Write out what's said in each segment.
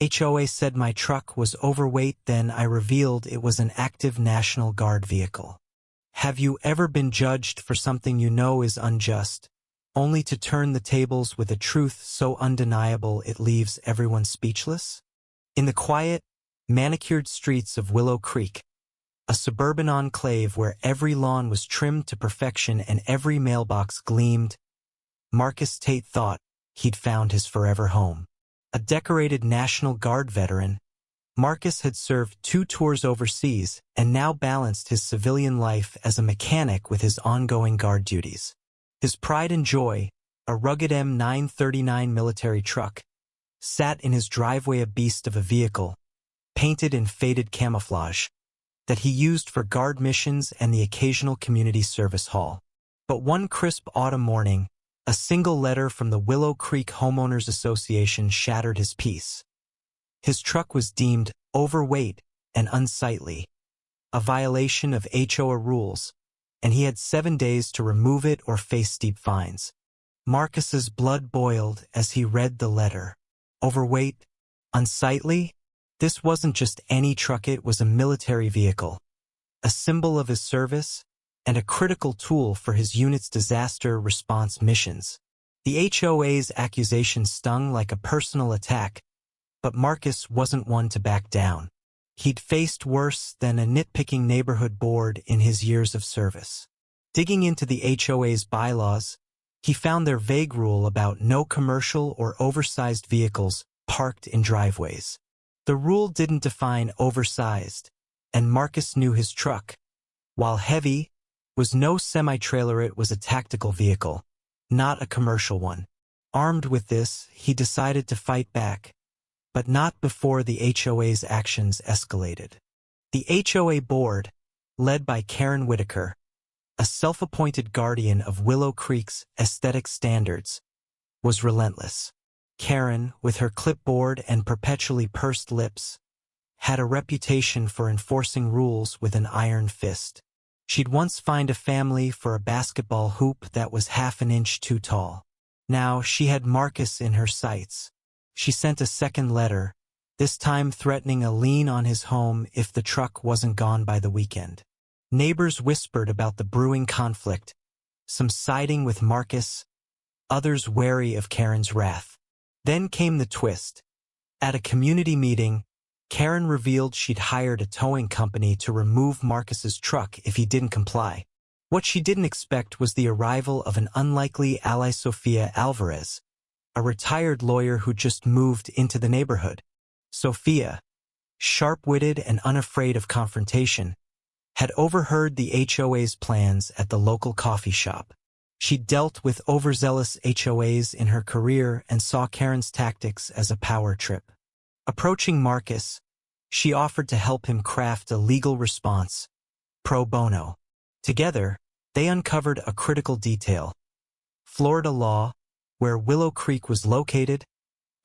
HOA said my truck was overweight, then I revealed it was an active National Guard vehicle. Have you ever been judged for something you know is unjust, only to turn the tables with a truth so undeniable it leaves everyone speechless? In the quiet, manicured streets of Willow Creek, a suburban enclave where every lawn was trimmed to perfection and every mailbox gleamed, Marcus Tate thought he'd found his forever home. A decorated National Guard veteran, Marcus had served 2 tours overseas and now balanced his civilian life as a mechanic with his ongoing guard duties. His pride and joy, a rugged M939 military truck, sat in his driveway, a beast of a vehicle, painted in faded camouflage, that he used for guard missions and the occasional community service hall. But one crisp autumn morning, a single letter from the Willow Creek Homeowners Association shattered his peace. His truck was deemed overweight and unsightly, a violation of HOA rules, and he had 7 days to remove it or face steep fines. Marcus's blood boiled as he read the letter. Overweight? Unsightly? This wasn't just any truck, it was a military vehicle, a symbol of his service, and a critical tool for his unit's disaster response missions. The HOA's accusation stung like a personal attack, but Marcus wasn't one to back down. He'd faced worse than a nitpicking neighborhood board in his years of service. Digging into the HOA's bylaws, he found their vague rule about no commercial or oversized vehicles parked in driveways. The rule didn't define oversized, and Marcus knew his truck, while heavy, was no semi-trailer. It was a tactical vehicle, not a commercial one. Armed with this, he decided to fight back, but not before the HOA's actions escalated. The HOA board, led by Karen Whitaker, a self-appointed guardian of Willow Creek's aesthetic standards, was relentless. Karen, with her clipboard and perpetually pursed lips, had a reputation for enforcing rules with an iron fist. She'd once fined a family for a basketball hoop that was half an inch too tall. Now she had Marcus in her sights. She sent a second letter, this time threatening a lien on his home if the truck wasn't gone by the weekend. Neighbors whispered about the brewing conflict, some siding with Marcus, others wary of Karen's wrath. Then came the twist. At a community meeting, Karen revealed she'd hired a towing company to remove Marcus's truck if he didn't comply. What she didn't expect was the arrival of an unlikely ally, Sophia Alvarez, a retired lawyer who just moved into the neighborhood. Sophia, sharp-witted and unafraid of confrontation, had overheard the HOA's plans at the local coffee shop. She'd dealt with overzealous HOAs in her career and saw Karen's tactics as a power trip. Approaching Marcus, she offered to help him craft a legal response, pro bono. Together, they uncovered a critical detail. Florida law, where Willow Creek was located,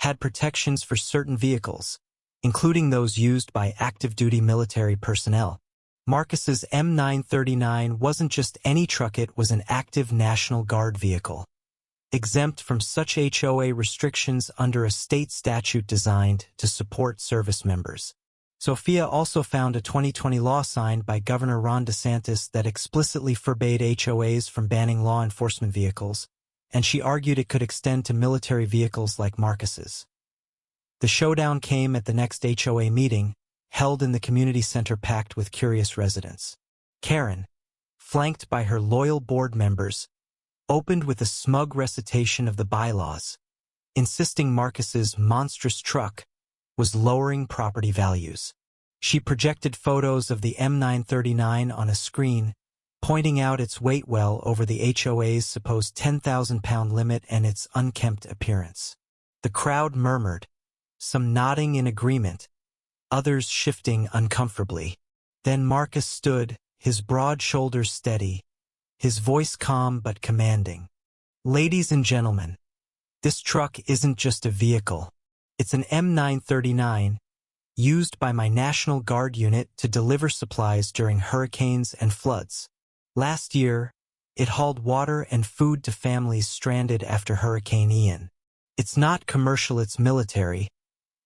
had protections for certain vehicles, including those used by active-duty military personnel. Marcus's M939 wasn't just any truck, it was an active National Guard vehicle, exempt from such HOA restrictions under a state statute designed to support service members. Sophia also found a 2020 law signed by Governor Ron DeSantis that explicitly forbade HOAs from banning law enforcement vehicles, and she argued it could extend to military vehicles like Marcus's. The showdown came at the next HOA meeting, held in the community center packed with curious residents. Karen, flanked by her loyal board members, opened with a smug recitation of the bylaws, insisting Marcus's monstrous truck was lowering property values. She projected photos of the M939 on a screen, pointing out its weight well over the HOA's supposed 10,000-pound limit and its unkempt appearance. The crowd murmured, some nodding in agreement, others shifting uncomfortably. Then Marcus stood, his broad shoulders steady, his voice calm but commanding. Ladies and gentlemen, this truck isn't just a vehicle. It's an M939, used by my National Guard unit to deliver supplies during hurricanes and floods. Last year, it hauled water and food to families stranded after Hurricane Ian. It's not commercial, it's military,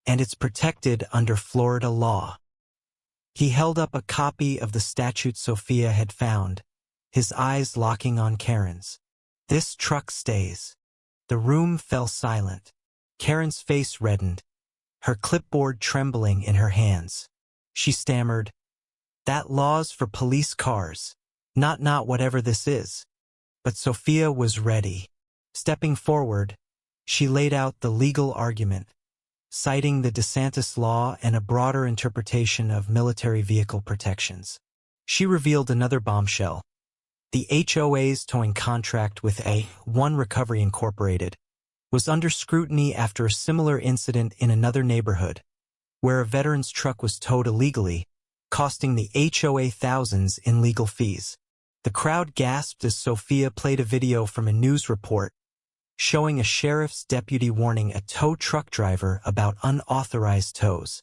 and it's protected under Florida law. He held up a copy of the statute Sophia had found, his eyes locking on Karen's. This truck stays. The room fell silent. Karen's face reddened, her clipboard trembling in her hands. She stammered, "That law's for police cars, not whatever this is." But Sophia was ready. Stepping forward, she laid out the legal argument, citing the DeSantis law and a broader interpretation of military vehicle protections. She revealed another bombshell. The HOA's towing contract with HOA Recovery Incorporated was under scrutiny after a similar incident in another neighborhood, where a veteran's truck was towed illegally, costing the HOA thousands in legal fees. The crowd gasped as Sophia played a video from a news report showing a sheriff's deputy warning a tow truck driver about unauthorized tows.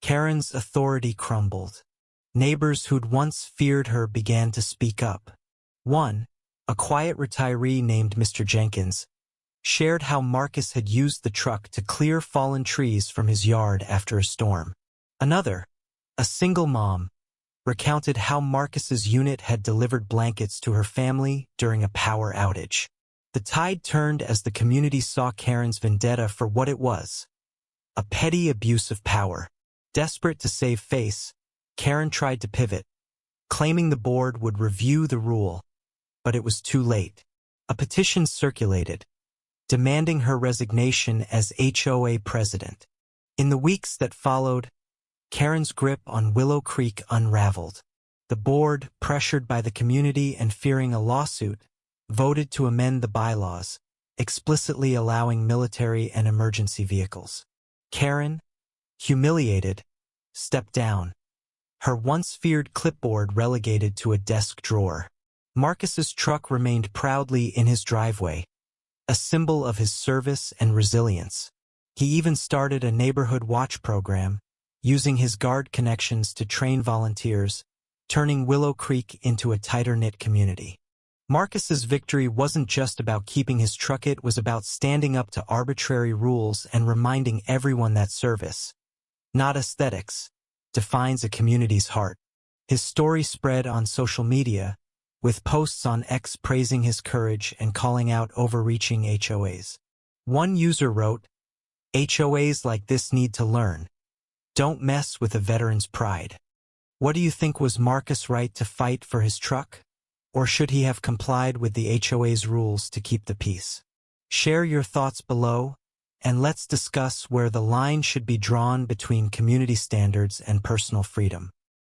Karen's authority crumbled. Neighbors who'd once feared her began to speak up. One, a quiet retiree named Mr. Jenkins, shared how Marcus had used the truck to clear fallen trees from his yard after a storm. Another, a single mom, recounted how Marcus's unit had delivered blankets to her family during a power outage. The tide turned as the community saw Karen's vendetta for what it was: a petty abuse of power. Desperate to save face, Karen tried to pivot, claiming the board would review the rule, but it was too late. A petition circulated, demanding her resignation as HOA president. In the weeks that followed, Karen's grip on Willow Creek unraveled. The board, pressured by the community and fearing a lawsuit, voted to amend the bylaws, explicitly allowing military and emergency vehicles. Karen, humiliated, stepped down, her once feared clipboard relegated to a desk drawer. Marcus's truck remained proudly in his driveway, a symbol of his service and resilience. He even started a neighborhood watch program, using his guard connections to train volunteers, turning Willow Creek into a tighter-knit community. Marcus's victory wasn't just about keeping his truck, it was about standing up to arbitrary rules and reminding everyone that service, not aesthetics, defines a community's heart. His story spread on social media, with posts on X praising his courage and calling out overreaching HOAs. One user wrote, "HOAs like this need to learn. Don't mess with a veteran's pride." What do you think? Was Marcus right to fight for his truck? Or should he have complied with the HOA's rules to keep the peace? Share your thoughts below, and let's discuss where the line should be drawn between community standards and personal freedom.